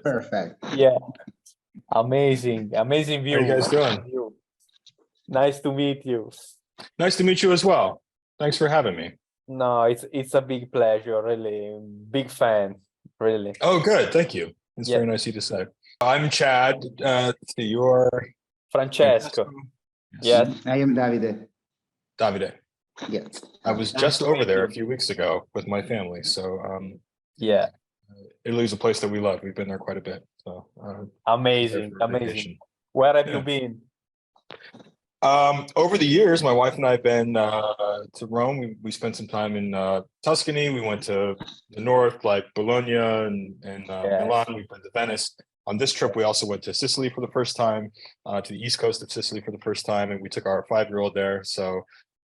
Perfect. Yeah, amazing view. How you guys doing? Nice to meet you. Nice to meet you as well. Thanks for having me. No, it's a big pleasure, really. Big fan, really. Oh, good. Thank you. It's very nice of you to say. I'm Chad. You're Francesco. Yes. I am Davide. Davide. Yeah. I was just over there a few weeks ago with my family. So yeah. Italy is a place that we love. We've been there quite a bit. So amazing. Where have you been? Over the years, my wife and I have been to Rome. We spent some time in Tuscany. We went to the north, like Bologna and Milan. We've been to Venice. On this trip, we also went to Sicily for the first time, to the east coast of Sicily for the first time, and we took our 5-year-old there. So,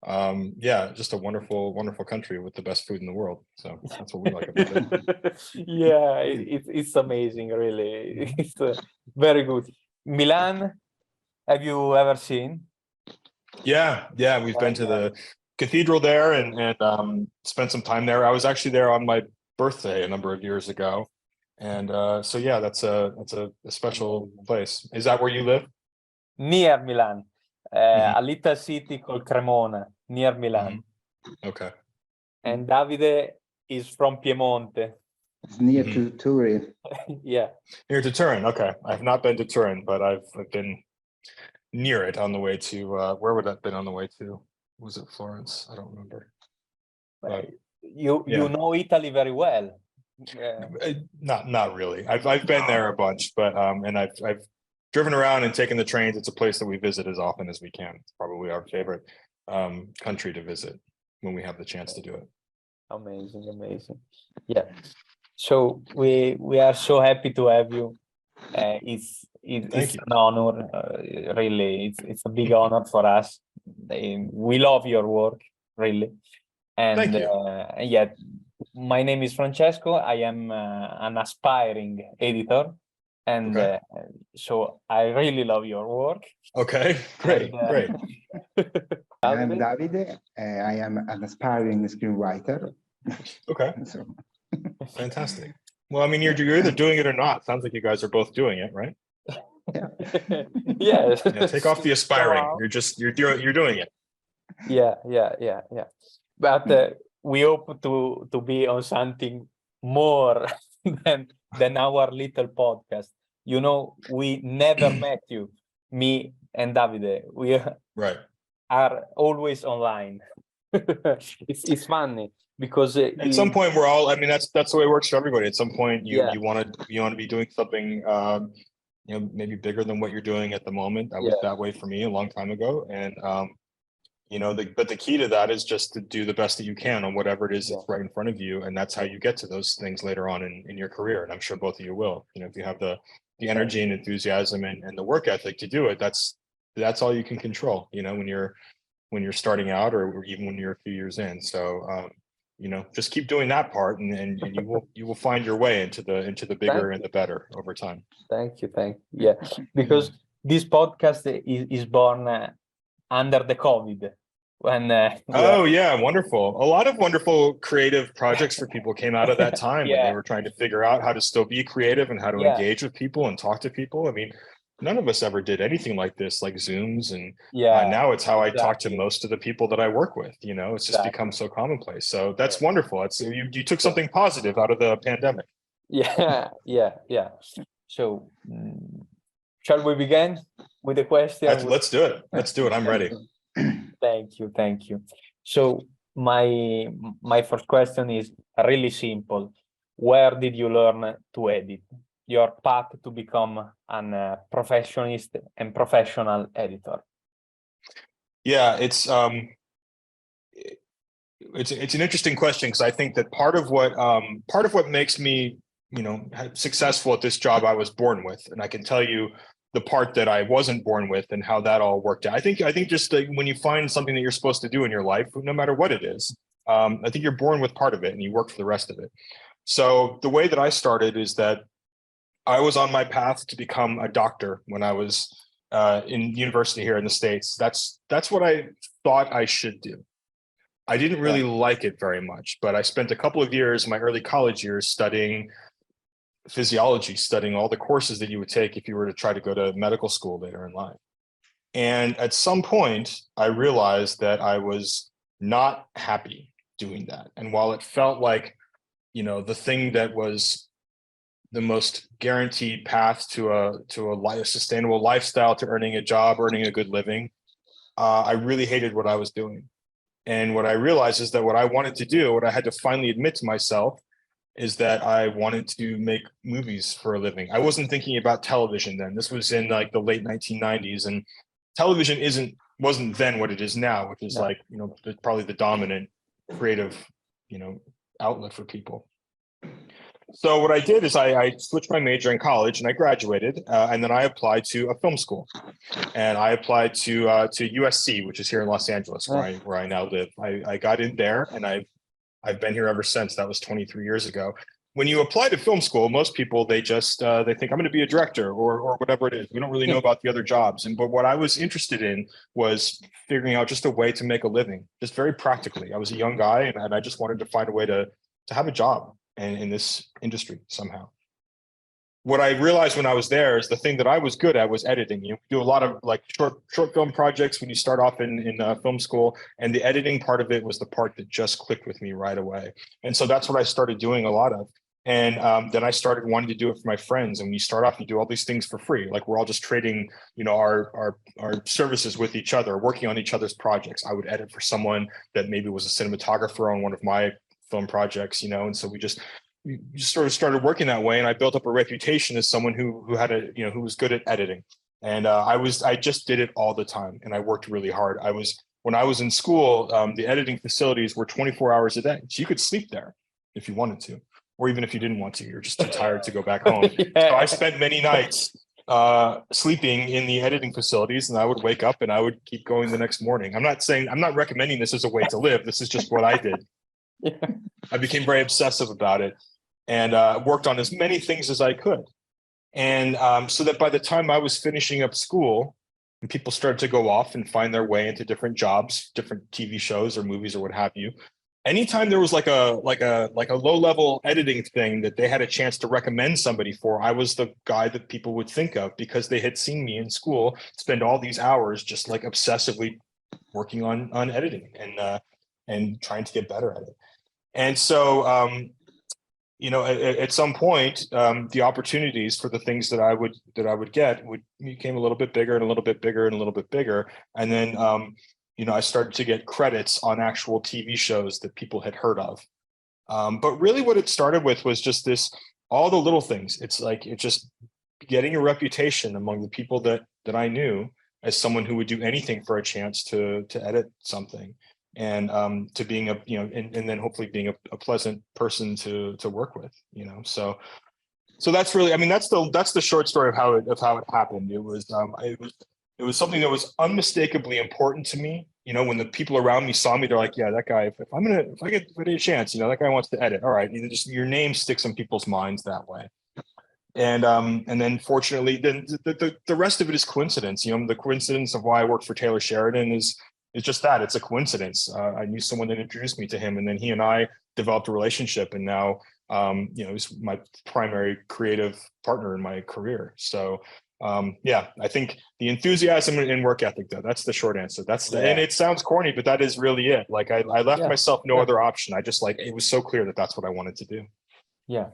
just a wonderful, wonderful country with the best food in the world. So that's what we like about it. Yeah, it's amazing, really. It's very good. Milan, have you ever seen? Yeah, we've been to the cathedral there and spent some time there. I was actually there on my birthday a number of years ago, and so yeah, that's a special place. Is that where you live? Near Milan, a little city called Cremona, near Milan. Okay. And Davide is from Piemonte. It's near to Turin. Yeah. Near to Turin. Okay, I've not been to Turin, but I've been near it on the way to where would that have been on the way to? Was it Florence? I don't remember. But, you know Italy very well. Not really. I've been there a bunch, but and I've driven around and taken the trains. It's a place that we visit as often as we can. It's probably our favorite country to visit when we have the chance to do it. Amazing. Yeah. So we are so happy to have you. It's an honor, really. It's a big honor for us. We love your work, really. And thank you. My name is Francesco. I am an aspiring editor, and so I really love your work. Okay, great. I'm Davide. I am an aspiring screenwriter. Okay. So. Fantastic. Well, I mean, you're either doing it or not. Sounds like you guys are both doing it, right? Yeah. Yes. Yeah, take off the aspiring. You're doing it. Yeah. But we hope to be on something more than our little podcast. You know, we never met you, me and Davide. We are always online. It's funny because at some point we're all. I mean, that's the way it works for everybody. At some point, you want to be doing something, maybe bigger than what you're doing at the moment. That was that way for me a long time ago, and but the key to that is just to do the best that you can on whatever it is that's right in front of you, and that's how you get to those things later on in your career. And I'm sure both of you will. If you have the energy and enthusiasm and the work ethic to do it, that's all you can control. When you're starting out, or even when you're a few years in. So just keep doing that part, and you will find your way into the bigger and the better over time. Thank you. Yeah, because this podcast is born under the COVID. Wonderful. A lot of wonderful creative projects for people came out of that time when they were trying to figure out how to still be creative and how to engage with people and talk to people. I mean, none of us ever did anything like this, like Zooms, and now it's how I talk to most of the people that I work with. It's just become so commonplace. So that's wonderful. It's you took something positive out of the pandemic. Yeah. So shall we begin with the question? Let's do it. I'm ready. Thank you. So my first question is really simple. Where did you learn to edit? Your path to become a professionist and professional editor? Yeah, it's an interesting question, because I think that part of what makes me successful at this job I was born with, and I can tell you the part that I wasn't born with and how that all worked out. I think just when you find something that you're supposed to do in your life, no matter what it is, I think you're born with part of it and you work for the rest of it. So the way that I started is that I was on my path to become a doctor when I was in university here in the States. That's what I thought I should do. I didn't really like it very much, but I spent a couple of years, my early college years, studying physiology, studying all the courses that you would take if you were to try to go to medical school later in life. And at some point, I realized that I was not happy doing that. And while it felt like, you know, the thing that was the most guaranteed path to a sustainable lifestyle, to earning a job, earning a good living, I really hated what I was doing. And what I realized is that what I wanted to do, what I had to finally admit to myself, is that I wanted to make movies for a living. I wasn't thinking about television then. This was in like the late 1990s, and television wasn't then what it is now, which is like, you know, probably the dominant creative, you know, outlet for people. So what I did is I switched my major in college and I graduated, and then I applied to a film school, and I applied to USC, which is here in Los Angeles, where I now live. I got in there, and I've been here ever since. That was 23 years ago. When you apply to film school, most people, they just they think I'm going to be a director or whatever it is. We don't really know about the other jobs. But what I was interested in was figuring out just a way to make a living, just very practically. I was a young guy, and I just wanted to find a way to have a job in this industry somehow. What I realized when I was there is the thing that I was good at was editing. You do a lot of like short film projects when you start off in film school, and the editing part of it was the part that just clicked with me right away. And so that's what I started doing a lot of. And then I started wanting to do it for my friends. And when you start off, you do all these things for free. Like we're all just trading, you know, our services with each other, working on each other's projects. I would edit for someone that maybe was a cinematographer on one of my film projects, you know, and so we just sort of started working that way. And I built up a reputation as someone who had who was good at editing. And I just did it all the time. And I worked really hard. When I was in school, the editing facilities were 24 hours a day. So you could sleep there if you wanted to, or even if you didn't want to, you're just too tired to go back home. So I spent many nights sleeping in the editing facilities, and I would wake up and I would keep going the next morning. I'm not recommending this as a way to live. This is just what I did. Yeah. I became very obsessive about it, and worked on as many things as I could. And so that by the time I was finishing up school and people started to go off and find their way into different jobs, different TV shows or movies or what have you, anytime there was like a low level editing thing that they had a chance to recommend somebody for, I was the guy that people would think of, because they had seen me in school spend all these hours just like obsessively working on editing and trying to get better at it. And so, at some point, the opportunities for the things that I would get became a little bit bigger and a little bit bigger and a little bit bigger. And then, I started to get credits on actual TV shows that people had heard of. But really what it started with was just all the little things. It's just getting a reputation among the people that I knew as someone who would do anything for a chance to edit something. And to being and then hopefully being a pleasant person to work with, so that's really, that's the short story of how it happened. It was something that was unmistakably important to me. When the people around me saw me, they're like, yeah, that guy, if I get a chance, that guy wants to edit. All right, just your name sticks in people's minds that way. And then fortunately, then the rest of it is coincidence. The coincidence of why I worked for Taylor Sheridan is just that. It's a coincidence. I knew someone that introduced me to him, and then he and I developed a relationship, and now he's my primary creative partner in my career. So I think the enthusiasm and work ethic, though, that's the short answer. And it sounds corny, but that is really it. Like I left myself no other option. I just it was so clear that that's what I wanted to do. Yeah,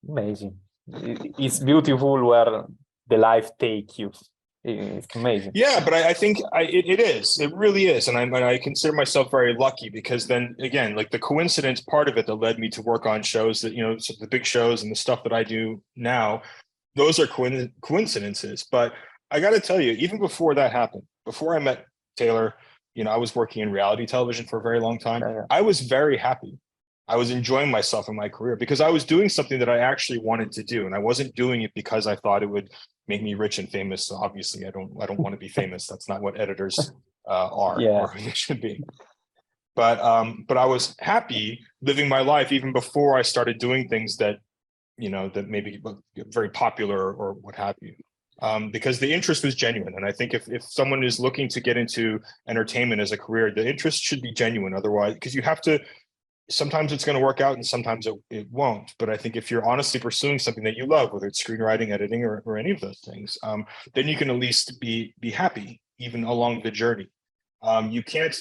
amazing. It's beautiful where the life take you. It's amazing. Yeah, but I think it is. It really is. And I consider myself very lucky, because then again, like the coincidence part of it that led me to work on shows that, so the big shows and the stuff that I do now, those are coincidences. But I got to tell you, even before that happened, before I met Taylor, I was working in reality television for a very long time. Yeah. I was very happy. I was enjoying myself in my career because I was doing something that I actually wanted to do. And I wasn't doing it because I thought it would make me rich and famous. So obviously I don't want to be famous. That's not what editors are or they should be. But I was happy living my life even before I started doing things that, that maybe very popular or what have you. Because the interest was genuine. And I think if someone is looking to get into entertainment as a career, the interest should be genuine. Otherwise, because you have to sometimes it's going to work out and sometimes it won't. But I think if you're honestly pursuing something that you love, whether it's screenwriting, editing, or any of those things, then you can at least be happy even along the journey. You can't,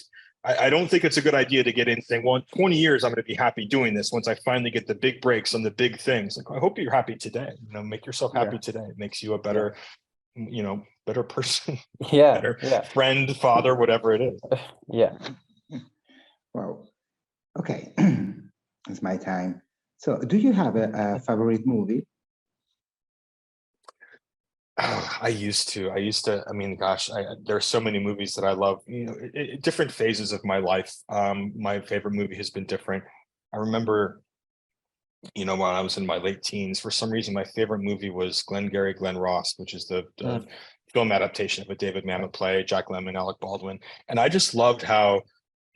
I don't think it's a good idea to get in saying, well, in 20 years, I'm going to be happy doing this once I finally get the big breaks on the big things. Like, I hope you're happy today. Make yourself happy today. It makes you a better, better person, better friend, father, whatever it is. Yeah. Wow. Okay. It's my time. So do you have a favorite movie? I used to, I mean, gosh, there are so many movies that I love, different phases of my life. My favorite movie has been different. I remember, when I was in my late teens, for some reason, my favorite movie was Glengarry Glen Ross, which is the film adaptation of a David Mamet play, Jack Lemmon, Alec Baldwin. And I just loved how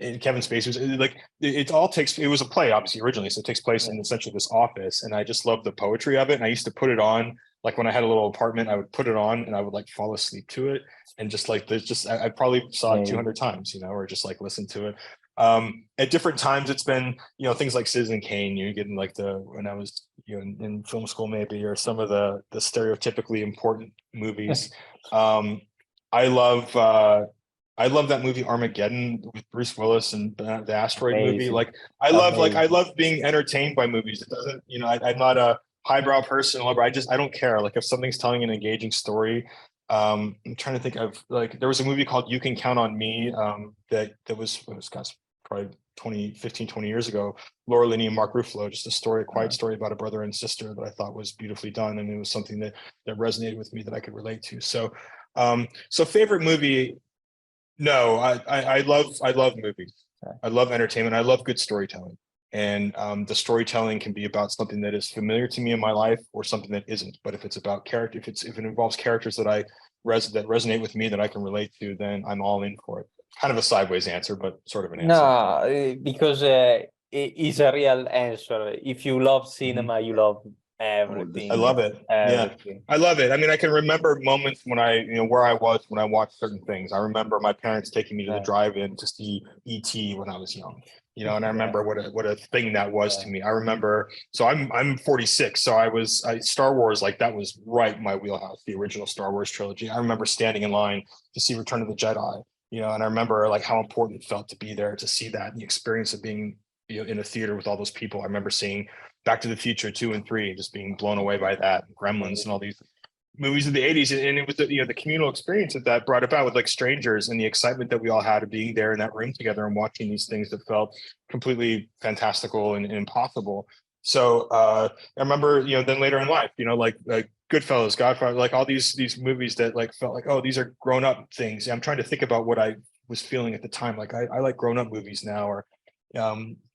Kevin Spacey was like, it was a play, obviously, originally. So it takes place in essentially this office. And I just loved the poetry of it. And I used to put it on, like when I had a little apartment, I would put it on and I would like fall asleep to it. And just like, I probably saw it 200 times, or just like listen to it. At different times, it's been, things like Citizen Kane, you're getting like when I was, in film school maybe, or some of the stereotypically important movies. I love that movie Armageddon with Bruce Willis and the asteroid movie. Like I love being entertained by movies. It doesn't, I'm not a highbrow person, or I don't care. Like if something's telling an engaging story. I'm trying to think of, like, there was a movie called You Can Count on Me that was probably 20 years ago. Laura Linney and Mark Ruffalo, just a quiet story about a brother and sister that I thought was beautifully done, and it was something that resonated with me that I could relate to. So favorite movie. No, I love movies. I love entertainment. I love good storytelling. And the storytelling can be about something that is familiar to me in my life or something that isn't. But if it's about character, if it involves characters that that resonate with me, that I can relate to, then I'm all in for it. Kind of a sideways answer, but sort of an answer. No, because it is a real answer. If you love cinema, you love everything. I love it. Everything. Yeah, I love it. I mean, I can remember moments when where I was when I watched certain things. I remember my parents taking me to the drive-in to see E.T. when I was young. And I remember what a thing that was to me. I remember, so I'm 46, so Star Wars, like that was right in my wheelhouse, the original Star Wars trilogy. I remember standing in line to see Return of the Jedi, and I remember like how important it felt to be there to see that, and the experience of being in a theater with all those people. I remember seeing Back to the Future 2 and 3, just being blown away by that, Gremlins and all these movies of the 80s. And it was the communal experience that brought about with like strangers, and the excitement that we all had of being there in that room together and watching these things that felt completely fantastical and impossible. So I remember, then later in life, like Goodfellas, Godfather, like all these movies that like felt like, oh, these are grown up things. I'm trying to think about what I was feeling at the time. Like I like grown up movies now, or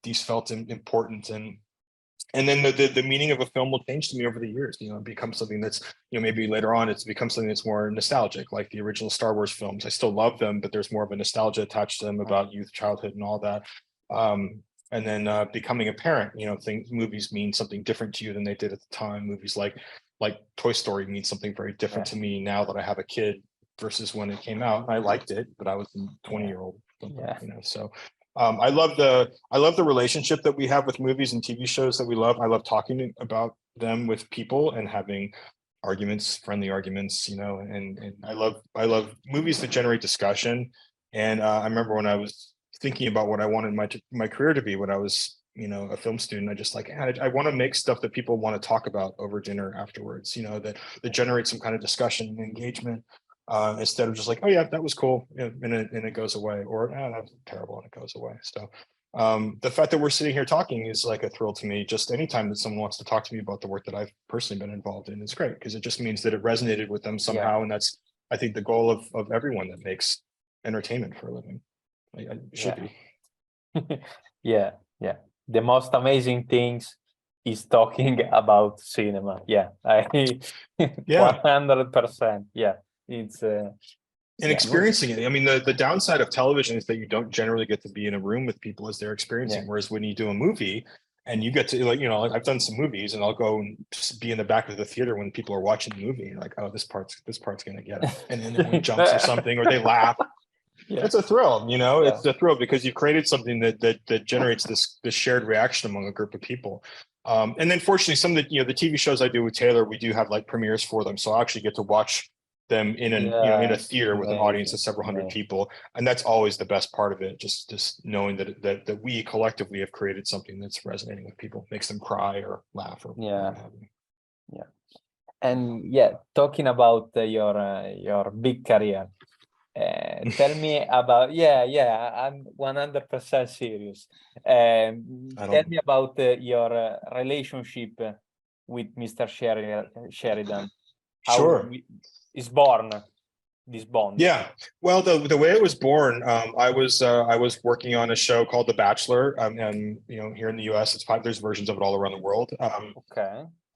these felt important. And then the meaning of a film will change to me over the years. It becomes something that's, maybe later on it's become something that's more nostalgic, like the original Star Wars films. I still love them, but there's more of a nostalgia attached to them about youth, childhood, and all that. And then becoming a parent, movies mean something different to you than they did at the time. Movies like Toy Story means something very different to me now that I have a kid versus when it came out. I liked it, but I was a 20-year-old. So. I love the relationship that we have with movies and TV shows that we love. I love talking about them with people and having friendly arguments, and I love movies that generate discussion. And I remember when I was thinking about what I wanted my career to be when I was, a film student, I just I want to make stuff that people want to talk about over dinner afterwards, that generate some kind of discussion and engagement. Instead of just like, oh yeah, that was cool, and it goes away, or that was terrible and it goes away. So the fact that we're sitting here talking is like a thrill to me. Just anytime that someone wants to talk to me about the work that I've personally been involved in, it's great, because it just means that it resonated with them somehow. And that's, I think, the goal of everyone that makes entertainment for a living. It should be. Yeah. The most amazing things is talking about cinema. 100%. Yeah. It's and experiencing it. I mean, the downside of television is that you don't generally get to be in a room with people as they're experiencing. Whereas when you do a movie and you get to like I've done some movies and I'll go and be in the back of the theater when people are watching the movie, like, oh, this part's gonna get it, and then when it jumps or something, or they laugh. It's a thrill, you know. It's a thrill because you've created something that generates this shared reaction among a group of people. And then fortunately, some of the TV shows I do with Taylor, we do have like premieres for them, so I actually get to watch them in in a theater with an audience of several hundred people, and that's always the best part of it. Just knowing that we collectively have created something that's resonating with people, makes them cry or laugh or And talking about your big career, tell me about I'm 100% serious. Tell me about your relationship with Mr. Sheridan. How is born this bond? Yeah, well, the way it was born, I was working on a show called The Bachelor, and here in the US, there's versions of it all around the world.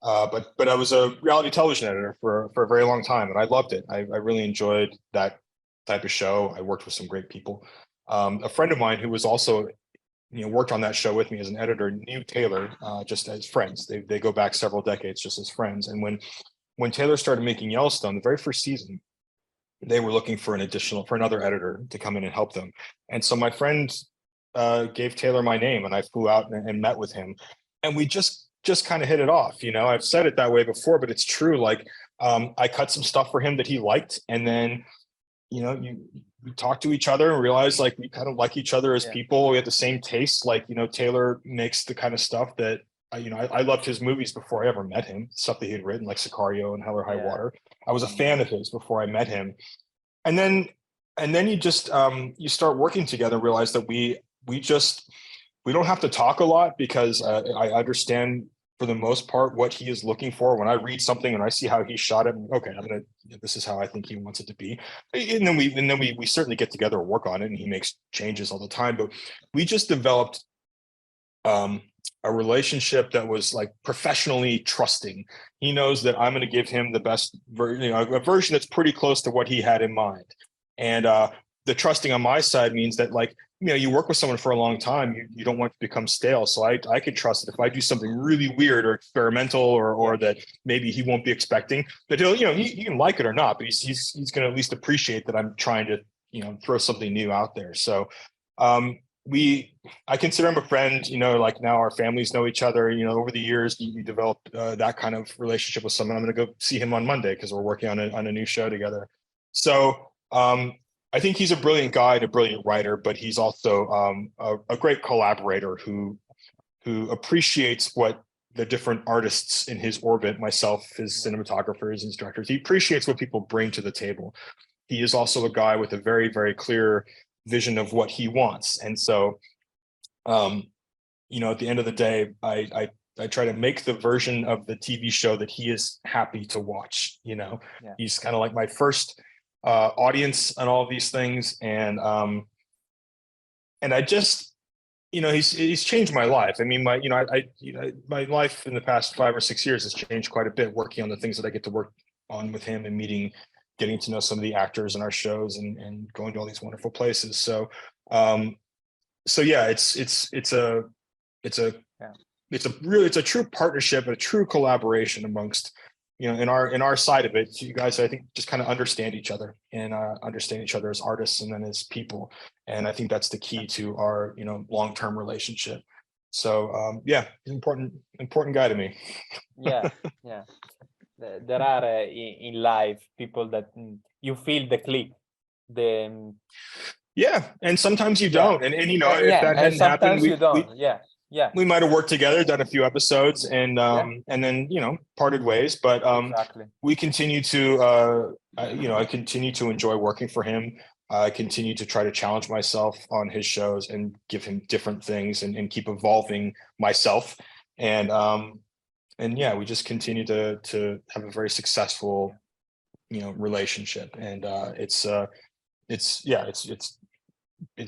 But I was a reality television editor for a very long time, and I loved it. I really enjoyed that type of show. I worked with some great people. A friend of mine who was also worked on that show with me as an editor knew Taylor just as friends. They go back several decades just as friends. And when Taylor started making Yellowstone, the very first season, they were looking for another editor to come in and help them. And so my friend gave Taylor my name, and I flew out and met with him, and we just kind of hit it off. I've said it that way before, but it's true. Like I cut some stuff for him that he liked, and then we talk to each other and realize like we kind of like each other as people. We have the same tastes. Like Taylor makes the kind of stuff that I loved his movies before I ever met him. Stuff that he had written, like Sicario and Hell or High Water. I was a fan of his before I met him, and then you just you start working together and realize that we don't have to talk a lot, because I understand for the most part what he is looking for. When I read something and I see how he shot it, okay, this is how I think he wants it to be. And then we certainly get together and work on it, and he makes changes all the time. But we just developed a relationship that was like professionally trusting. He knows that I'm going to give him the best version, a version that's pretty close to what he had in mind. And the trusting on my side means that, like, you work with someone for a long time, you don't want to become stale. So I could trust that if I do something really weird or experimental or that maybe he won't be expecting, that he'll, he can like it or not, but he's going to at least appreciate that I'm trying to, throw something new out there. So I consider him a friend. Like now our families know each other. Over the years you develop that kind of relationship with someone. I'm going to go see him on Monday because we're working on a new show together. So I think he's a brilliant guy and a brilliant writer, but he's also a great collaborator who appreciates what the different artists in his orbit, myself, his cinematographers, his directors, he appreciates what people bring to the table. He is also a guy with a very, very clear vision of what he wants. And so, at the end of the day, I try to make the version of the TV show that he is happy to watch. He's kind of like my first audience and all of these things. And I just, he's changed my life. I mean, my life in the past 5 or 6 years has changed quite a bit, working on the things that I get to work on with him and getting to know some of the actors in our shows and going to all these wonderful places. So, it's a true partnership, a true collaboration amongst, in our side of it. You guys, I think, just kind of understand each other and understand each other as artists and then as people. And I think that's the key to our, long-term relationship. So, he's an important guy to me. Yeah. There are in life people that you feel the click. And sometimes you don't. And if that hadn't happened, we might have worked together, done a few episodes, and then parted ways. But we continue to I continue to enjoy working for him. I continue to try to challenge myself on his shows and give him different things and keep evolving myself. And we just continue to have a very successful relationship. And it's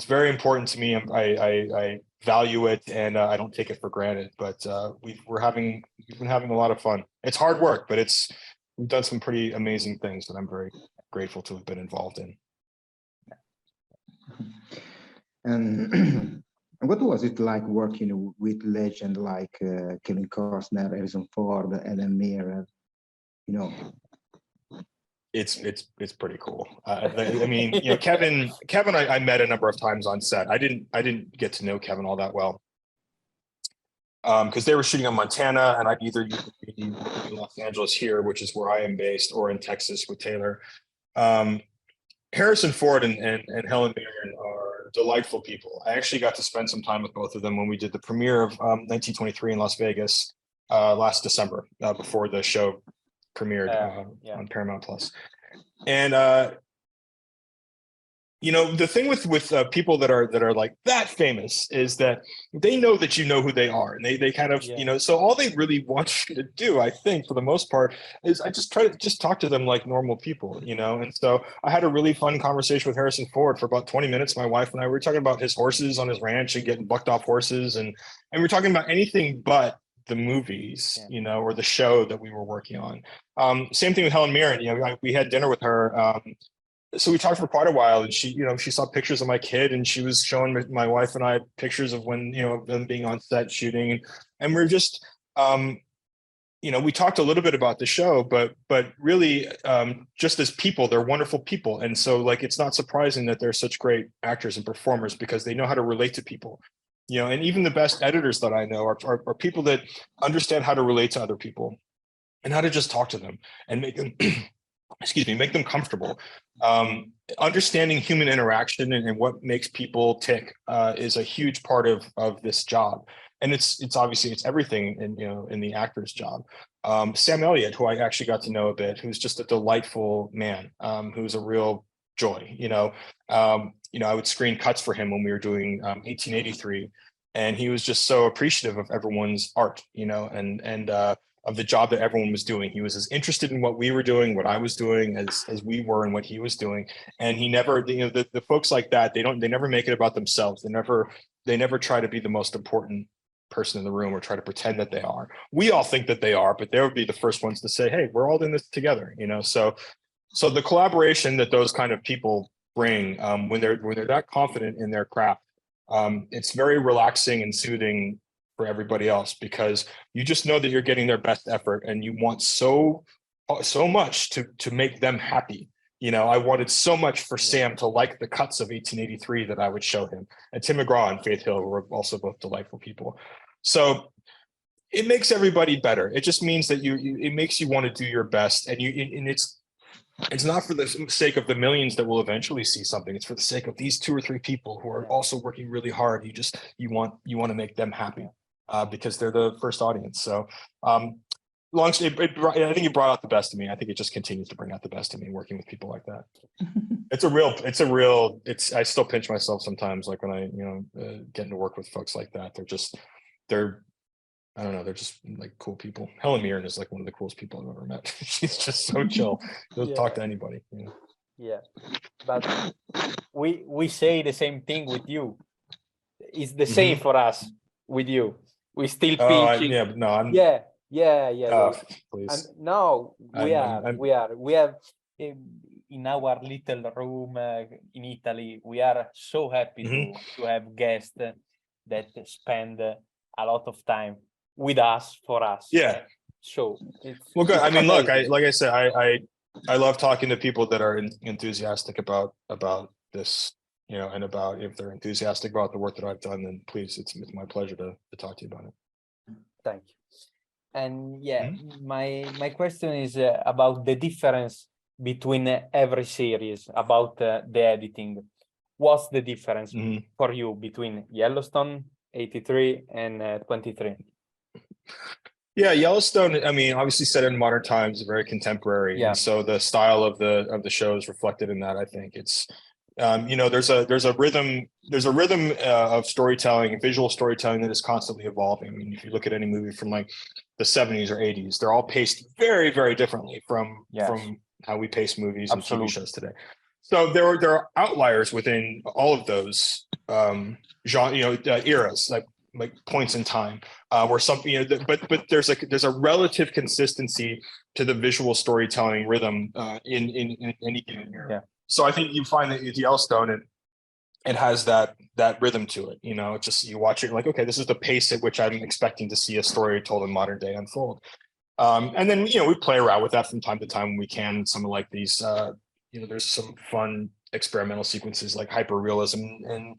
very important to me. I value it, and I don't take it for granted. But we've been having a lot of fun. It's hard work, but we've done some pretty amazing things that I'm very grateful to have been involved in. And what was it like working with legends like Kevin Costner, Harrison Ford, Ellen Mirren? it's pretty cool. I mean, you know, Kevin, I met a number of times on set. I didn't get to know Kevin all that well, because they were shooting in Montana, and I'd either be in Los Angeles here, which is where I am based, or in Texas with Taylor. Harrison Ford and Helen Mirren are delightful people. I actually got to spend some time with both of them when we did the premiere of 1923 in Las Vegas last December, before the show premiered on Paramount Plus. And you know, the thing with people that are like that famous is that they know that you know who they are, and they kind of, you know, so all they really want you to do, I think, for the most part, is I just try to just talk to them like normal people, you know. And so I had a really fun conversation with Harrison Ford for about 20 minutes. My wife and I were talking about his horses on his ranch and getting bucked off horses, and we're talking about anything but the movies, you know, or the show that we were working on. Same thing with Helen Mirren. You know, we had dinner with her. So we talked for quite a while, and she, you know, she saw pictures of my kid, and she was showing my wife and I pictures of when, you know, them being on set shooting, and we're just, you know, we talked a little bit about the show, but really, just as people, they're wonderful people, and so like it's not surprising that they're such great actors and performers because they know how to relate to people, you know. And even the best editors that I know are people that understand how to relate to other people and how to just talk to them and make them. Excuse me, make them comfortable. Understanding human interaction and what makes people tick is a huge part of this job, and it's obviously it's everything in, you know, in the actor's job. Sam Elliott, who I actually got to know a bit, who's just a delightful man, who's a real joy. You know, I would screen cuts for him when we were doing 1883, and he was just so appreciative of everyone's art, you know, and of the job that everyone was doing. He was as interested in what we were doing, what I was doing, as we were in what he was doing. And he never, you know, the folks like that, they never make it about themselves. They never try to be the most important person in the room or try to pretend that they are. We all think that they are, but they would be the first ones to say, hey, we're all in this together, you know? So the collaboration that those kind of people bring, when they're that confident in their craft, it's very relaxing and soothing for everybody else, because you just know that you're getting their best effort, and you want so much to make them happy. You know, I wanted so much for Sam to like the cuts of 1883 that I would show him, and Tim McGraw and Faith Hill were also both delightful people. So it makes everybody better. It just means that it makes you want to do your best, and it's not for the sake of the millions that will eventually see something. It's for the sake of these 2 or 3 people who are also working really hard. You want to make them happy. Because they're the first audience. So I think it brought out the best of me. I think it just continues to bring out the best of me working with people like that. I still pinch myself sometimes, like when I, you know, getting to work with folks like that. I don't know, they're just like cool people. Helen Mirren is like one of the coolest people I've ever met. She's just so chill. She'll talk to anybody. You know? Yeah, but we say the same thing with you. It's the same for us with you. We still pitching. Please. And no, we have in our little room in Italy. We are so happy to have guests that spend a lot of time with us, for us. Yeah. So well, good. I mean, look, like I said, I love talking to people that are enthusiastic about this. You know, and about if they're enthusiastic about the work that I've done, then please, it's my pleasure to talk to you about it. Thank you. And my question is about the difference between every series, about the editing. What's the difference for you between Yellowstone 83 and 23? Yeah, Yellowstone, I mean, obviously set in modern times, very contemporary. And so the style of the show is reflected in that. I think it's you know, there's a rhythm of storytelling, visual storytelling, that is constantly evolving. I mean, if you look at any movie from like the 70s or 80s, they're all paced very, very differently from how we pace movies and TV shows today. So there are outliers within all of those eras, like points in time, where something, you know, but there's a relative consistency to the visual storytelling rhythm in any given era. Yeah. So I think you find that with Yellowstone, it has that rhythm to it. You know, it's just, you watch it like, okay, this is the pace at which I'm expecting to see a story told in modern day unfold. And then, we play around with that from time to time when we can. Some of like these, there's some fun experimental sequences like hyperrealism and,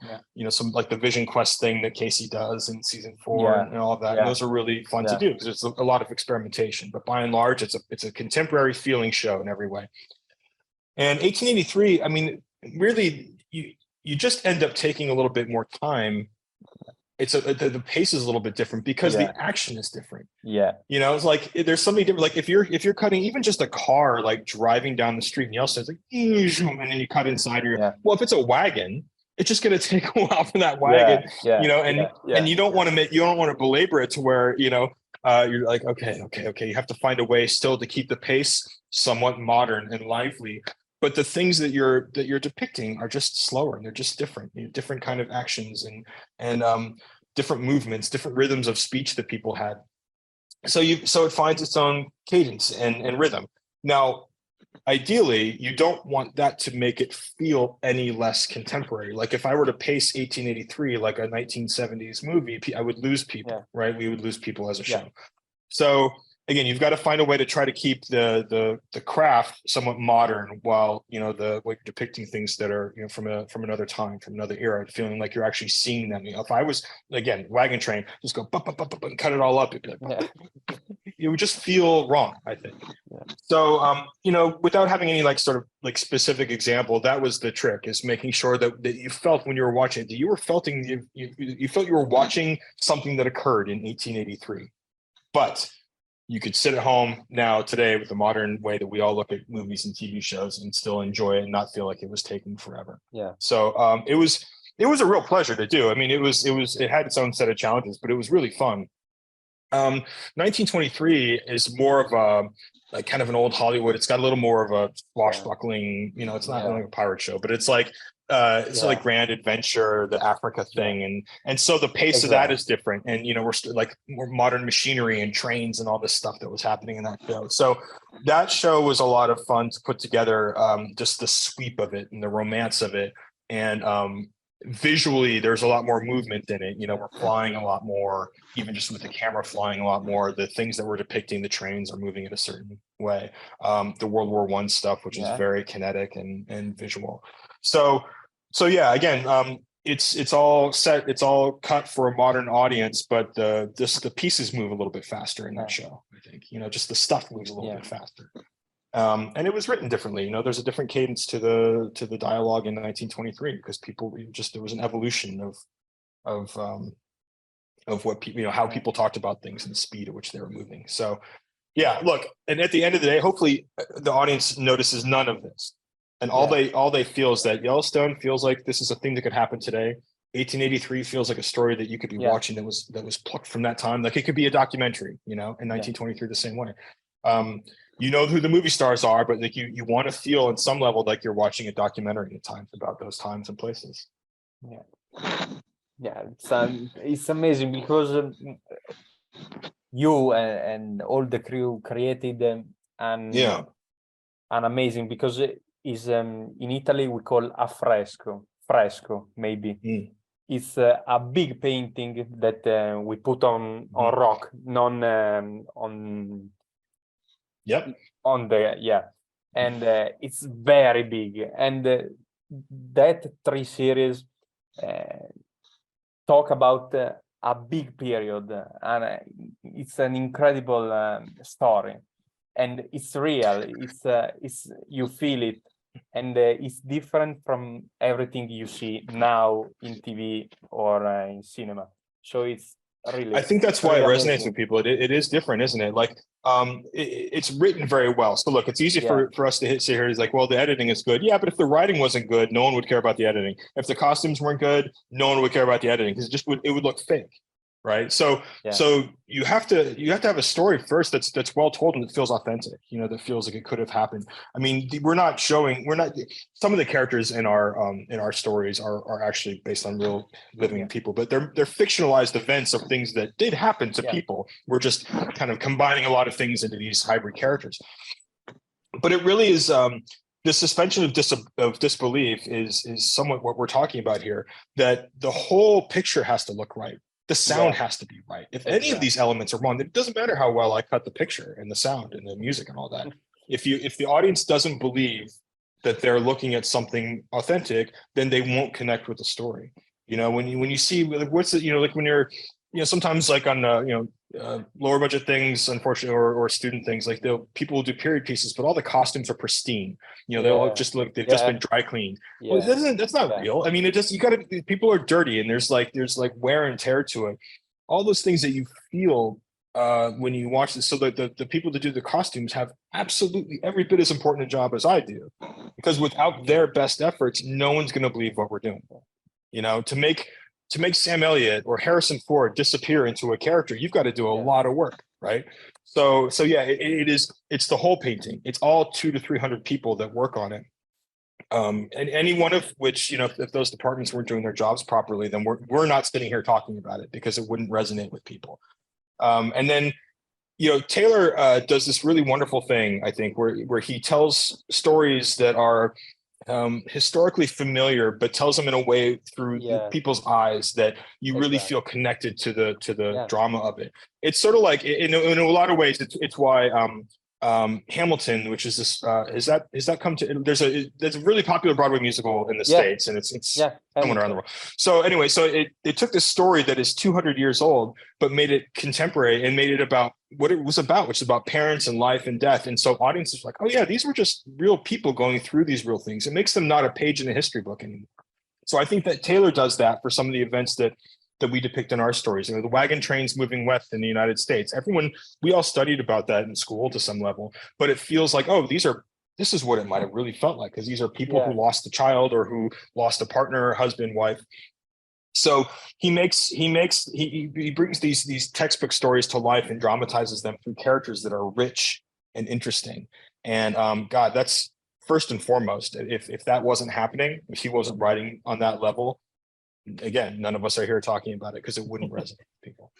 some like the Vision Quest thing that Casey does in season 4 and all of that. And those are really fun to do because there's a lot of experimentation, but by and large, it's a contemporary feeling show in every way. And 1883, I mean, really, you just end up taking a little bit more time. The pace is a little bit different because the action is different. It's like there's something different. Like if you're cutting even just a car like driving down the street in Yellowstone, it's like and then you cut inside well, if it's a wagon, it's just going to take a while for that wagon, and you don't want to belabor it to where you're like okay, you have to find a way still to keep the pace somewhat modern and lively. But the things that you're depicting are just slower, and they're just different, different kind of actions and different movements, different rhythms of speech that people had. So it finds its own cadence and rhythm. Now, ideally, you don't want that to make it feel any less contemporary. Like if I were to pace 1883 like a 1970s movie, I would lose people, right? We would lose people as a show. So again, you've got to find a way to try to keep the craft somewhat modern while the way you're depicting things that are from another time, from another era, feeling like you're actually seeing them. If I was again wagon train, just go and cut it all up, it'd be like, it would just feel wrong, I think. So without having any like sort of like specific example, that was the trick, is making sure that you felt when you were watching it, that you felt you were watching something that occurred in 1883, but you could sit at home now today with the modern way that we all look at movies and TV shows and still enjoy it and not feel like it was taking forever. So it was a real pleasure to do. I mean, it had its own set of challenges, but it was really fun. 1923 is more of a like kind of an old Hollywood. It's got a little more of a swashbuckling, it's not like a pirate show, but it's like like grand adventure, the Africa thing, and so the pace of that is different, and we're like more modern machinery and trains and all this stuff that was happening in that show. So that show was a lot of fun to put together, just the sweep of it and the romance of it, and visually there's a lot more movement in it. We're flying a lot more, even just with the camera flying a lot more. The things that we're depicting, the trains are moving in a certain way. The World War I stuff, which is very kinetic and visual. So yeah, again, it's all set, it's all cut for a modern audience, but the pieces move a little bit faster in that show, I think. Just the stuff moves a little bit faster. And it was written differently. There's a different cadence to the dialogue in 1923 because there was an evolution of what people, how people talked about things and the speed at which they were moving. So yeah, look, and at the end of the day, hopefully the audience notices none of this. And all they feel is that Yellowstone feels like this is a thing that could happen today. 1883 feels like a story that you could be watching that was plucked from that time. Like it could be a documentary, in 1923 the same way. Who the movie stars are, but like you want to feel on some level like you're watching a documentary at times about those times and places. It's amazing because you and all the crew created an amazing, because it is in Italy we call a fresco maybe. It's a big painting that we put on rock, on the and it's very big, and that 3 series talk about a big period, and it's an incredible story, and it's real. It's you feel it, and it's different from everything you see now in TV or in cinema. So it's really, I think that's why it resonates with people. It is different, isn't it? Like it's written very well. So look, it's easy for us to sit here. It's like, well, the editing is good. Yeah, but if the writing wasn't good, no one would care about the editing. If the costumes weren't good, no one would care about the editing because it would look fake. Right. So you have to have a story first that's well told and that feels authentic, that feels like it could have happened. I mean, some of the characters in our stories are actually based on real living people, but they're fictionalized events of things that did happen to people. We're just kind of combining a lot of things into these hybrid characters. But it really is the suspension of disbelief is somewhat what we're talking about here, that the whole picture has to look right. the sound has to be right. If any of these elements are wrong, it doesn't matter how well I cut the picture and the sound and the music and all that. If the audience doesn't believe that they're looking at something authentic, then they won't connect with the story. You know, when you see, like, what's it, you know, like when you're, you know, sometimes like on lower budget things, unfortunately, or student things, like people will do period pieces, but all the costumes are pristine. You know, they'll just look, they've just been dry cleaned. Well, that's not real. I mean, it just, people are dirty, and there's like wear and tear to it. All those things that you feel when you watch this. So the people that do the costumes have absolutely every bit as important a job as I do, because without their best efforts, no one's going to believe what we're doing. You know, to make Sam Elliott or Harrison Ford disappear into a character, you've got to do a lot of work, right? So yeah, it's the whole painting. It's all 200 to 300 people that work on it. And any one of which, you know, if those departments weren't doing their jobs properly, then we're not sitting here talking about it, because it wouldn't resonate with people. And then, you know, Taylor does this really wonderful thing, I think, where he tells stories that are historically familiar, but tells them in a way through people's eyes that you really feel connected to the drama of it. It's sort of like, in a lot of ways, it's why Hamilton, which is this, has that come to, there's a really popular Broadway musical in the States, and it's somewhere around the world. So anyway, so it took this story that is 200 years old, but made it contemporary and made it about what it was about, which is about parents and life and death. And so audiences are like, oh yeah, these were just real people going through these real things. It makes them not a page in a history book anymore. So I think that Taylor does that for some of the events that we depict in our stories. You know, the wagon trains moving west in the United States. We all studied about that in school to some level, but it feels like, oh, this is what it might have really felt like, because these are people who lost a child or who lost a partner, husband, wife. So he brings these textbook stories to life and dramatizes them through characters that are rich and interesting. And God, that's first and foremost. If that wasn't happening, if he wasn't writing on that level, again, none of us are here talking about it, because it wouldn't resonate with people.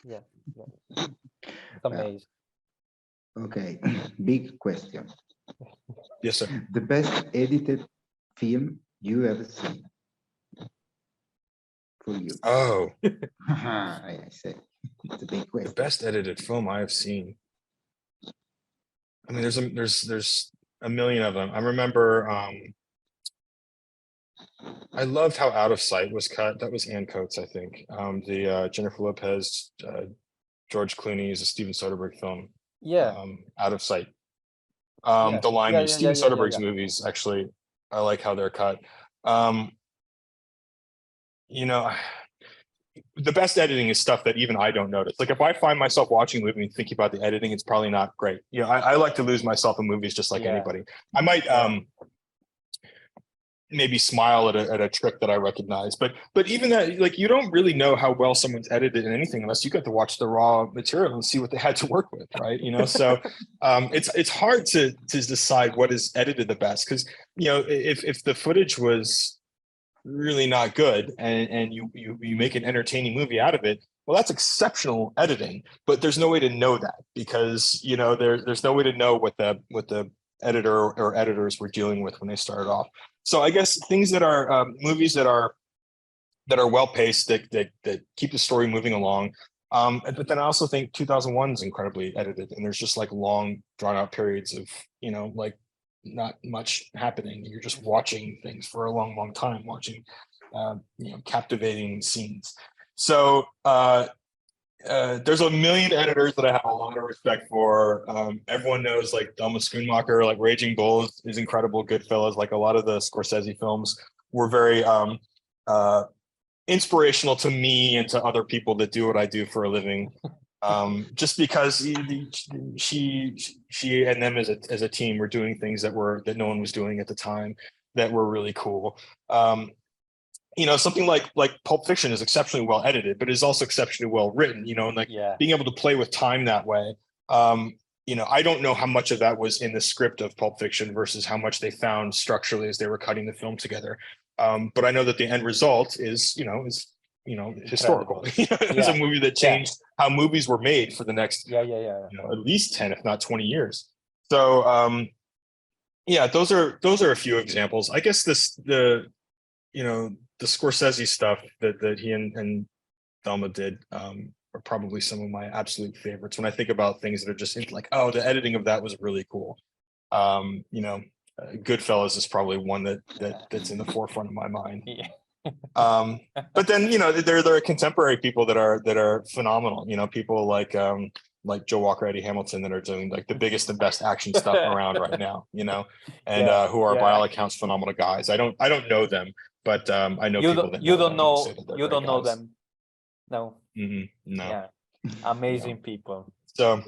It's amazing. Okay, big question. Yes, sir. The best edited film you ever seen? For you. Oh, I say it's a big question. the best edited film I have seen. I mean, there's a million of them. I remember. I loved how Out of Sight was cut. That was Ann Coates, I think. The Jennifer Lopez, George Clooney is a Steven Soderbergh film. Out of Sight. The line, Steven Soderbergh's movies, actually, I like how they're cut. You know, the best editing is stuff that even I don't notice. Like if I find myself watching a movie and thinking about the editing, it's probably not great. You know, I like to lose myself in movies just like anybody. I might maybe smile at a trick that I recognize, but even that, like, you don't really know how well someone's edited in anything unless you get to watch the raw material and see what they had to work with, right? You know, so it's hard to decide what is edited the best, because, you know, if the footage was really not good and you make an entertaining movie out of it, well, that's exceptional editing, but there's no way to know that, because, you know, there's no way to know what the editor or editors were dealing with when they started off. So I guess things that are movies that are well paced, that keep the story moving along. But then I also think 2001 is incredibly edited, and there's just like long drawn out periods of, you know, like not much happening. You're just watching things for a long time, watching you know, captivating scenes. So there's a million editors that I have a lot of respect for. Everyone knows, like, Thelma Schoonmaker, like Raging Bull is incredible. Goodfellas, like a lot of the Scorsese films were very inspirational to me and to other people that do what I do for a living. Just because she and them as a team were doing things that no one was doing at the time, that were really cool. You know, something like Pulp Fiction is exceptionally well edited, but is also exceptionally well written, you know, and like being able to play with time that way. You know, I don't know how much of that was in the script of Pulp Fiction versus how much they found structurally as they were cutting the film together. But I know that the end result is historical. It's a movie that changed how movies were made for the next you know, at least 10, if not 20 years. So those are a few examples. I guess the Scorsese stuff that he and Thelma did are probably some of my absolute favorites. When I think about things that are just like, oh, the editing of that was really cool. You know, Goodfellas is probably one that's in the forefront of my mind. Yeah. But then, you know, there are contemporary people that are phenomenal. You know, people like Joe Walker, Eddie Hamilton, that are doing like the biggest and best action stuff around right now. You know, and who are by all accounts phenomenal guys. I don't know them, but I know people that you don't them know and say that they're you great don't know guys. them. No. No. Yeah. Amazing people. So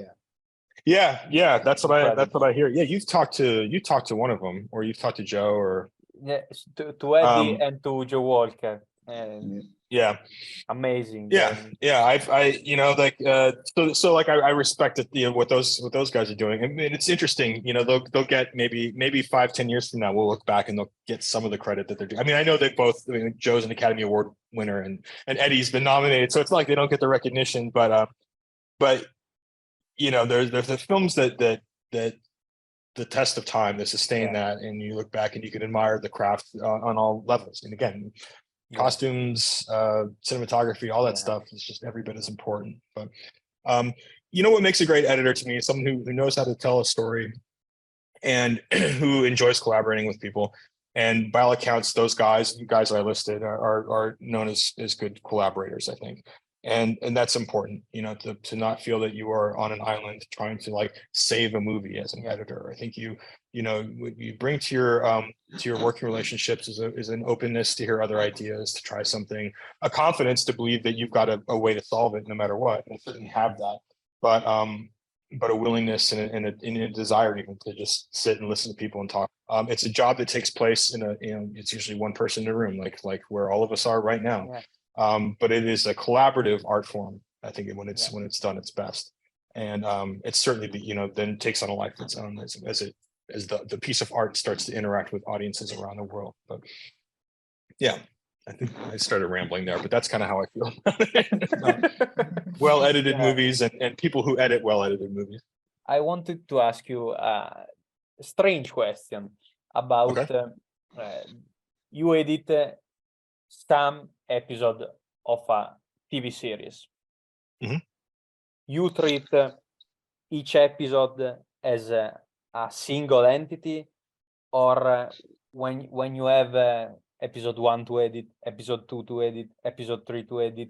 yeah, that's what I hear. Yeah, you've talked to one of them, or you've talked to Joe, or to Eddie and to Joe Walker. Yeah, amazing. Yeah. I you know, like so like I respect it, you know, what those guys are doing. I mean, it's interesting. You know, they'll get maybe 5-10 years from now, we'll look back and they'll get some of the credit that they're doing. I mean, I know they both. I mean, Joe's an Academy Award winner, and Eddie's been nominated, so it's not like they don't get the recognition. But you know, there's the films that the test of time, that sustain that, and you look back and you can admire the craft on all levels. And again, costumes, cinematography, all that stuff is just every bit as important. But you know what makes a great editor to me is someone who knows how to tell a story and who enjoys collaborating with people. And by all accounts, those guys I listed are known as good collaborators, I think. And that's important, you know, to not feel that you are on an island trying to like save a movie as an editor. I think you know, what you bring to your working relationships is an openness to hear other ideas, to try something, a confidence to believe that you've got a way to solve it no matter what. And certainly have that, but a willingness and a desire even to just sit and listen to people and talk. It's a job that takes place in it's usually one person in a room, like where all of us are right now. But it is a collaborative art form. I think when it's done its best, and it's certainly then takes on a life of its own as the piece of art starts to interact with audiences around the world. But yeah, I think I started rambling there, but that's kind of how I feel. Well edited movies and people who edit well edited movies. I wanted to ask you a strange question about you edit some episode of a TV series. You treat each episode as a single entity, or when you have episode 1 to edit, episode 2 to edit, episode 3 to edit,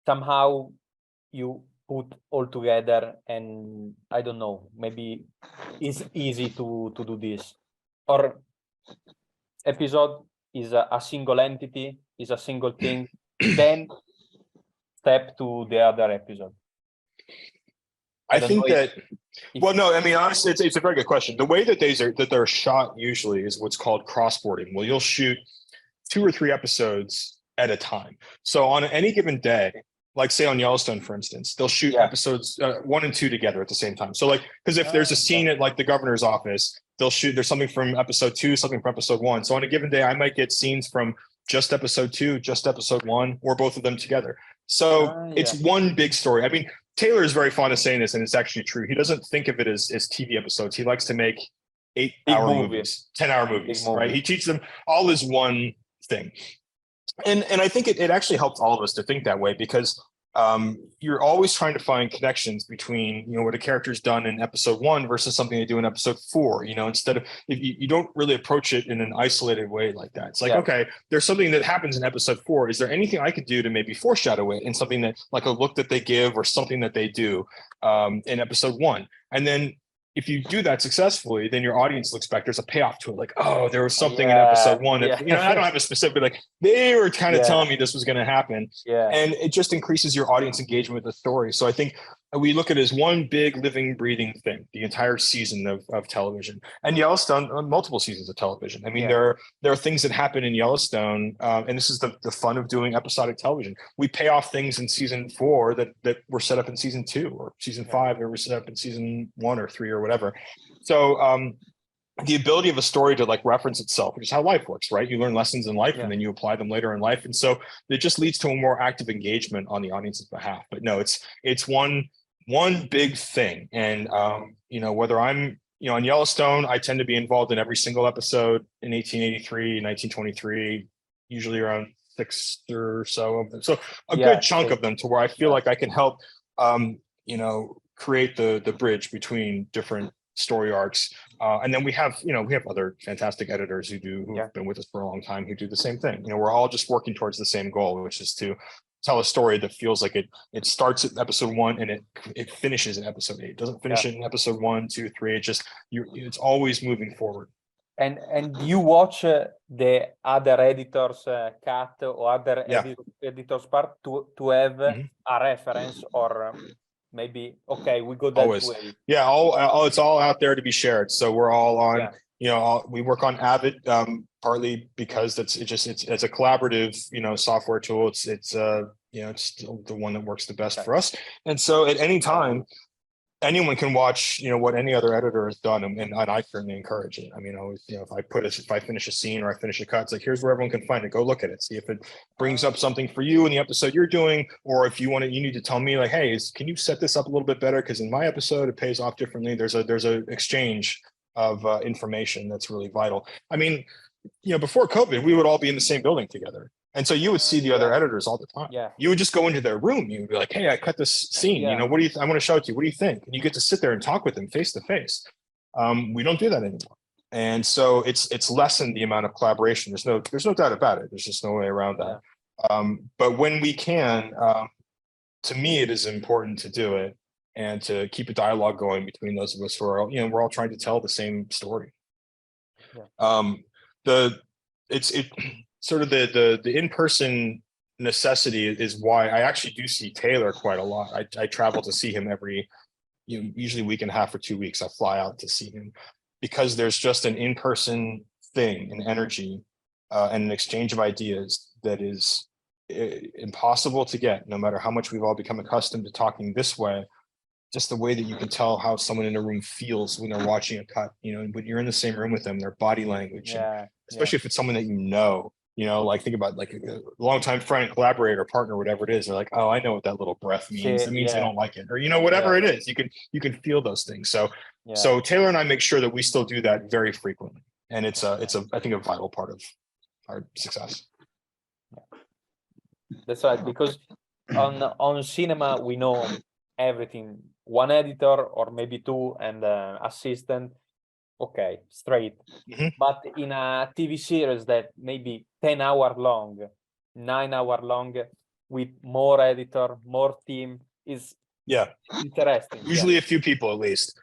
somehow you put all together, and I don't know, maybe it's easy to do this, or episode is a single entity, is a single thing, then step to the other episode. I think that, well, no, I mean, honestly, it's a very good question. The way that they're shot usually is what's called crossboarding. Well, you'll shoot 2 or 3 episodes at a time. So on any given day, like say on Yellowstone, for instance, they'll shoot episodes 1 and 2 together at the same time. So like, because if there's a scene at like the governor's office, there's something from episode 2, something from episode 1. So on a given day, I might get scenes from just episode 2, just episode 1, or both of them together. So it's one big story. I mean, Taylor is very fond of saying this, and it's actually true. He doesn't think of it as TV episodes. He likes to make 8-hour movies, 10-hour movies, right? He teaches them all as one thing. And I think it actually helps all of us to think that way, because you're always trying to find connections between, what a character's done in episode 1 versus something they do in episode 4, instead of, if you don't really approach it in an isolated way like that. It's like, okay, there's something that happens in episode 4. Is there anything I could do to maybe foreshadow it in something that, like a look that they give or something that they do in episode 1? And then if you do that successfully, then your audience looks back, there's a payoff to it. Like, oh, there was something in episode 1 that, I don't have a specific, like they were kind of telling me this was going to happen. And it just increases your audience engagement with the story. So I think we look at it as one big living, breathing thing, the entire season of television. And Yellowstone, multiple seasons of television. I mean, there are things that happen in Yellowstone, and this is the fun of doing episodic television. We pay off things in season 4 that were set up in season 2 or season 5 that were set up in season 1 or 3 or whatever. So the ability of a story to like reference itself, which is how life works, right? You learn lessons in life and then you apply them later in life. And so it just leads to a more active engagement on the audience's behalf. But no, it's one big thing. And, whether I'm, on Yellowstone, I tend to be involved in every single episode in 1883, 1923, usually around 6 or so of them. So a good chunk of them, to where I feel like I can help, you know, create the bridge between different story arcs. And then we have other fantastic editors who've been with us for a long time, who do the same thing. You know, we're all just working towards the same goal, which is to tell a story that feels like it starts at episode 1 and it finishes in episode 8. It doesn't finish in episode 1, 2, 3. It's always moving forward. And you watch the other editors cut or other editors part to have a reference, or maybe we go that always way. It's all out there to be shared. So we're all on you know, we work on Avid partly because it's a collaborative, you know, software tool. It's you know, it's still the one that works the best for us. And so at any time, anyone can watch, you know, what any other editor has done, and I certainly encourage it. I mean, always, you know, if I finish a scene or I finish a cut, it's like, here's where everyone can find it. Go look at it, see if it brings up something for you in the episode you're doing, or if you want to, you need to tell me like, hey, can you set this up a little bit better? Because in my episode, it pays off differently. There's a exchange of information that's really vital. I mean, you know, before COVID, we would all be in the same building together. And so you would see the other editors all the time. You would just go into their room. You would be like, hey, I cut this scene. You know, what do you, I want to show it to you. What do you think? And you get to sit there and talk with them face to face. We don't do that anymore. And so it's lessened the amount of collaboration. There's no doubt about it. There's just no way around that. But when we can, to me, it is important to do it and to keep a dialogue going between those of us who are, you know, we're all trying to tell the same story. Sort of the in-person necessity is why I actually do see Taylor quite a lot. I travel to see him every, you know, usually a week and a half or 2 weeks. I fly out to see him because there's just an in-person thing, an energy, and an exchange of ideas that is impossible to get, no matter how much we've all become accustomed to talking this way. Just the way that you can tell how someone in a room feels when they're watching a cut, you know, when you're in the same room with them, their body language, especially if it's someone that you know, like think about like a longtime friend, collaborator, partner, whatever it is. They're like, oh, I know what that little breath means. It means they don't like it, or, you know, whatever it is, you can feel those things. So Taylor and I make sure that we still do that very frequently. And it's I think a vital part of our success. That's right, because on cinema, we know everything. One editor or maybe two and assistant. Okay, straight. But in a TV series that maybe 10 hours long, 9 hours long, with more editor, more team, is interesting. Usually a few people at least,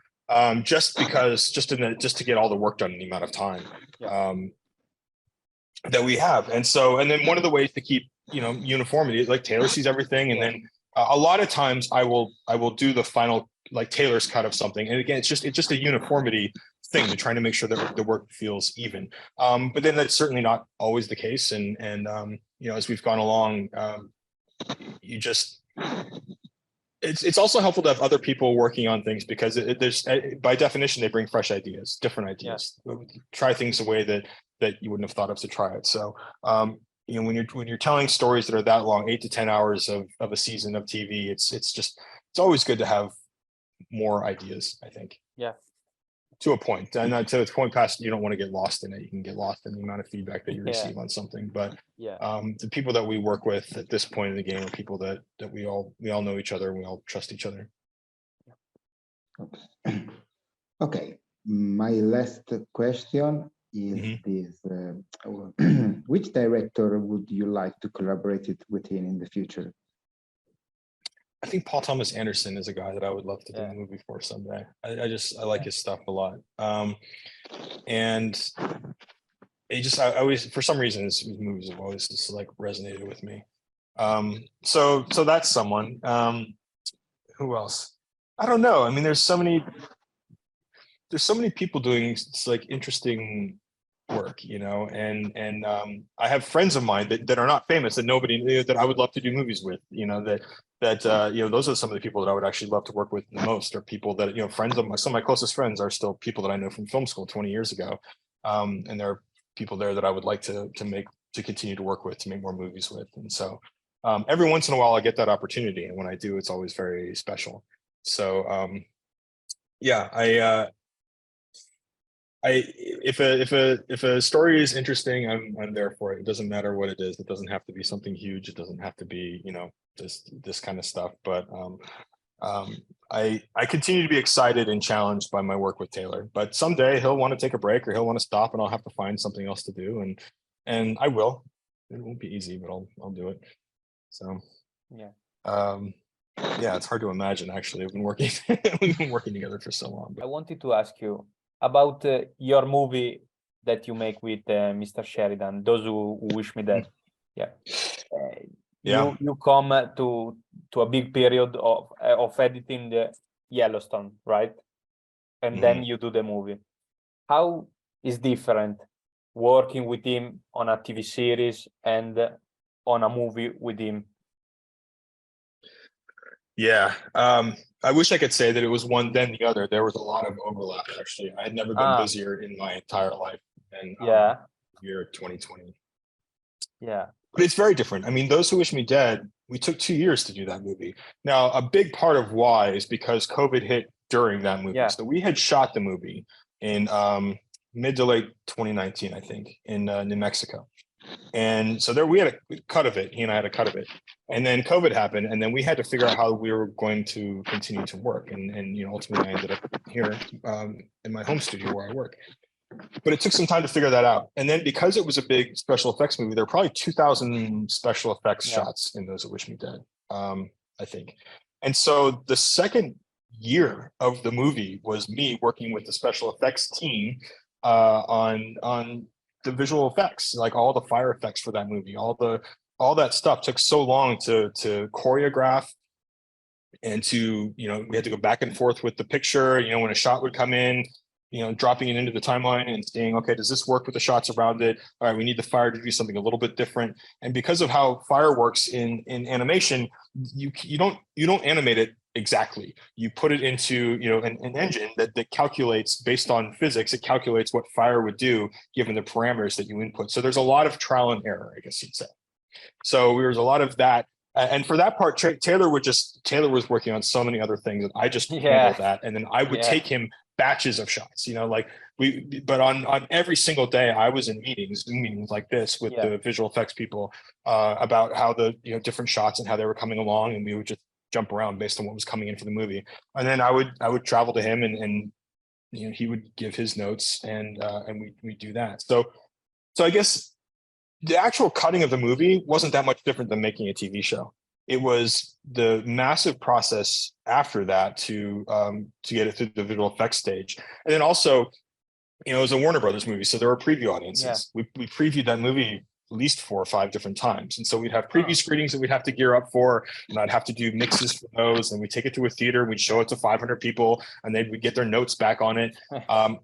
just to get all the work done in the amount of time that we have. And then one of the ways to keep, you know, uniformity is like Taylor sees everything, and then a lot of times I will do the final, like Taylor's cut of something, and again, it's just a uniformity thing, to trying to make sure that the work feels even. But then that's certainly not always the case, and you know, as we've gone along, it's also helpful to have other people working on things, because there's by definition they bring fresh ideas, different ideas, try things a way that you wouldn't have thought of to try it. So you know, when you're telling stories that are that long, 8 to 10 hours of a season of TV, it's always good to have more ideas, I think. To a point, and not to the point past, you don't want to get lost in it. You can get lost in the amount of feedback that you receive on something. But the people that we work with at this point in the game are people that we all know each other, and we all trust each other. Okay, my last question is this: which director would you like to collaborate with in the future? I think Paul Thomas Anderson is a guy that I would love to do a movie for someday. I like his stuff a lot. And I always, for some reason, his movies have always just like resonated with me. So that's someone. Who else? I don't know. I mean, there's so many people doing like interesting work, you know, and I have friends of mine that are not famous, that I would love to do movies with, you know, that you know, those are some of the people that I would actually love to work with the most, or people that, you know, friends of some of my closest friends are still people that I know from film school 20 years ago, and there are people there that I would like to continue to work with, to make more movies with. And so every once in a while I get that opportunity, and when I do, it's always very special. So if a story is interesting, I'm there for it. It doesn't matter what it is. It doesn't have to be something huge. It doesn't have to be, this kind of stuff. But I continue to be excited and challenged by my work with Taylor. But someday he'll want to take a break, or he'll want to stop, and I'll have to find something else to do. And I will. It won't be easy, but I'll do it. So yeah. Yeah, it's hard to imagine. Actually, we've been working together for so long. But I wanted to ask you about your movie that you make with Mr. Sheridan, Those Who Wish Me Dead. Yeah. You come to a big period of editing the Yellowstone, right? And then you do the movie. How is different working with him on a TV series and on a movie with him? Yeah, I wish I could say that it was one then the other. There was a lot of overlap, actually. I had never been busier in my entire life than year 2020. Yeah. But it's very different. I mean, Those Who Wish Me Dead, we took 2 years to do that movie. Now, a big part of why is because COVID hit during that movie. Yeah. So we had shot the movie in mid to late 2019, I think, in New Mexico. And so there we had a cut of it. He and I had a cut of it. And then COVID happened, and then we had to figure out how we were going to continue to work. And ultimately I ended up here in my home studio where I work. But it took some time to figure that out. And then because it was a big special effects movie, there were probably 2,000 special effects shots in Those Who Wish Me Dead, I think. And so the second year of the movie was me working with the special effects team on the visual effects, like all the fire effects for that movie, all that stuff took so long to choreograph, and to, we had to go back and forth with the picture, when a shot would come in, dropping it into the timeline and saying, okay, does this work with the shots around it? All right, we need the fire to do something a little bit different. And because of how fire works in animation, you don't animate it exactly. You put it into, an engine that calculates based on physics. It calculates what fire would do given the parameters that you input. So there's a lot of trial and error, I guess you'd say. So there was a lot of that. And for that part, Taylor was working on so many other things that I just handled that. And then I would take him batches of shots, but on every single day I was in Zoom meetings like this with the visual effects people about how the, different shots and how they were coming along, and we would just jump around based on what was coming in for the movie. And then I would travel to him, and he would give his notes, and we do that. So I guess the actual cutting of the movie wasn't that much different than making a TV show. It was the massive process after that to get it through the visual effects stage. And then also, it was a Warner Brothers movie, so there were preview audiences. We previewed that movie at least 4 or 5 different times. And so we'd have preview screenings that we'd have to gear up for, and I'd have to do mixes for those, and we'd take it to a theater, we'd show it to 500 people, and they would get their notes back on it.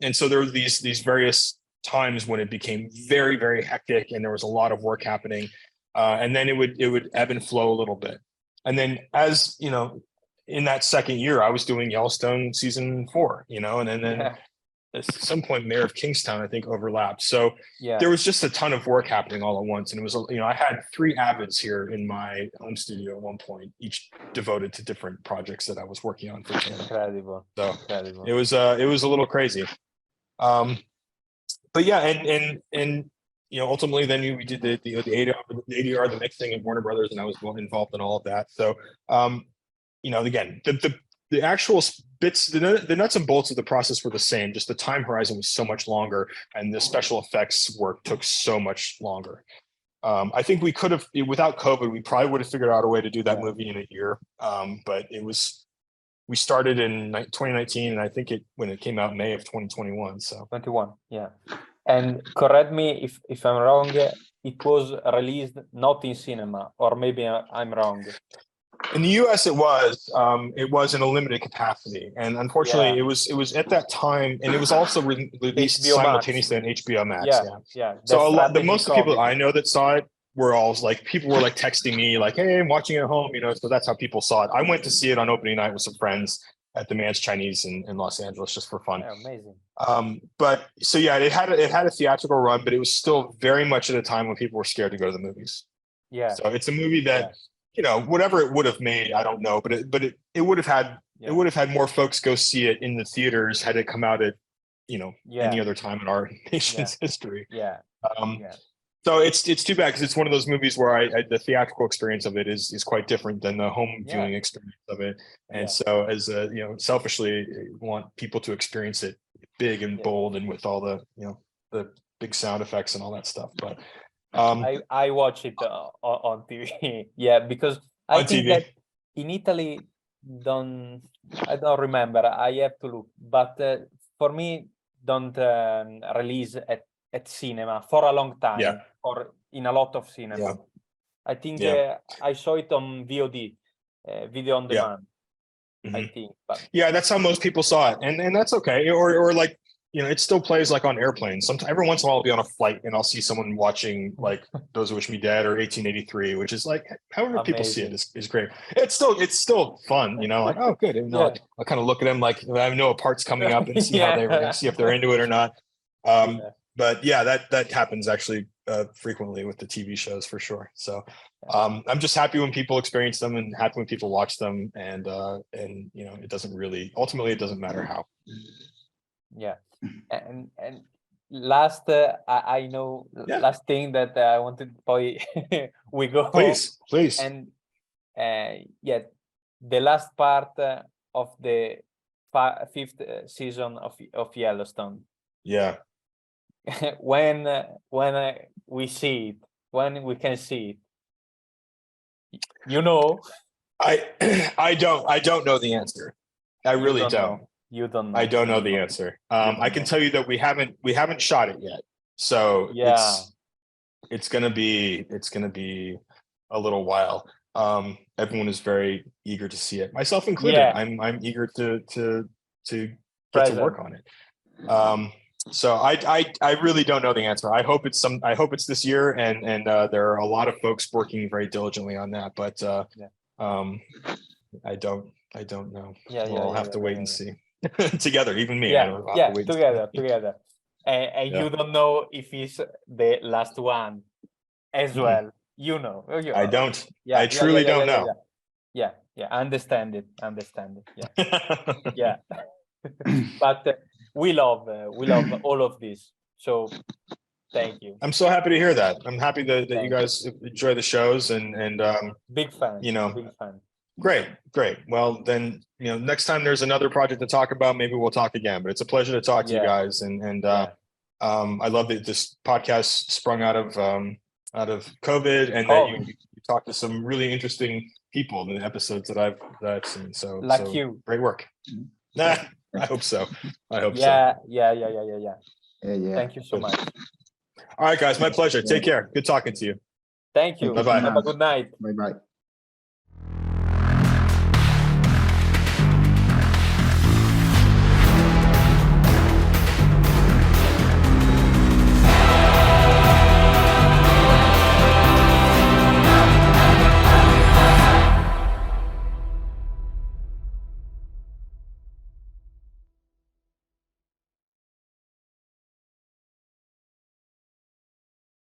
And so there were these various times when it became very, very hectic, and there was a lot of work happening. And then it would ebb and flow a little bit. And then, as in that second year, I was doing Yellowstone season 4, and then at some point Mayor of Kingstown, I think, overlapped. So there was just a ton of work happening all at once. And it was, I had 3 Avids here in my home studio at one point, each devoted to different projects that I was working on for Taylor. Incredible. So Incredible. It was a little crazy. But yeah, and ultimately then we did the ADR, the mixing of Warner Brothers, and I was involved in all of that. So, again, the actual bits, the nuts and bolts of the process were the same, just the time horizon was so much longer, and the special effects work took so much longer. I think we could have, without COVID, we probably would have figured out a way to do that movie in a year. But we started in 2019, and I think when it came out in May of 2021. So 21, yeah. And correct me if I'm wrong, it was released not in cinema, or maybe I'm wrong. In the US, it was in a limited capacity, and unfortunately, it was at that time, and it was also released HBO simultaneously on HBO Max. Yeah. So most of the people I know that saw it were all like, people were like texting me like, "Hey, I'm watching it at home," so that's how people saw it. I went to see it on opening night with some friends at the Man's Chinese in Los Angeles just for fun. Yeah, amazing. But so it had a theatrical run, but it was still very much at a time when people were scared to go to the movies. Yeah. So it's a movie that whatever it would have made, I don't know, but it would have had more folks go see it in the theaters had it come out at any other time in our nation's history. Yeah. So it's too bad, because it's one of those movies where the theatrical experience of it is quite different than the home viewing experience of it. And so as selfishly want people to experience it big and bold and with all the the big sound effects and all that stuff. But I watch it on TV. Yeah, because I think that in Italy I don't remember. I have to look, but for me, don't release at cinema for a long time, or in a lot of cinema. I think I saw it on VOD, video on demand. I think, but that's how most people saw it, and that's okay. Or like, it still plays like on airplanes. Sometimes, every once in a while, I'll be on a flight and I'll see someone watching like Those Who Wish Me Dead or 1883, which is like, however people see it is great. It's still fun, like, oh, good. I'll kind of look at them like I know a part's coming up and see how they react, see if they're into it or not. But that happens actually frequently with the TV shows for sure. So I'm just happy when people experience them and happy when people watch them, and it doesn't really, ultimately it doesn't matter how. And last I know last thing that I wanted we go please and the last part of the fifth season of Yellowstone. when we see it, when we can see it, I don't know the answer. I really don't. You don't know. I don't know the answer. I can tell you that we haven't shot it yet. So it's gonna be a little while. Everyone is very eager to see it, myself included. I'm eager to get to work on it. So I really don't know the answer. I hope it's this year, and there are a lot of folks working very diligently on that, but I don't know. We'll have to wait and see. Together, even me. Together. And you don't know if it's the last one as well. I don't. I truly don't know. Yeah. Understand it. Yeah. But we love all of this. So thank you. I'm so happy to hear that. I'm happy that you guys enjoy the shows and big fan. Big fan. Great. Well, then, next time there's another project to talk about, maybe we'll talk again. But it's a pleasure to talk to you guys, and I love that this podcast sprung out of COVID, and that you talked to some really interesting people in the episodes that I've seen. So you. Great work. I hope so. Yeah. Thank you so much. All right, guys, my pleasure. Take care. Good talking to you. Thank you. Bye-bye. Have a good night. Bye-bye.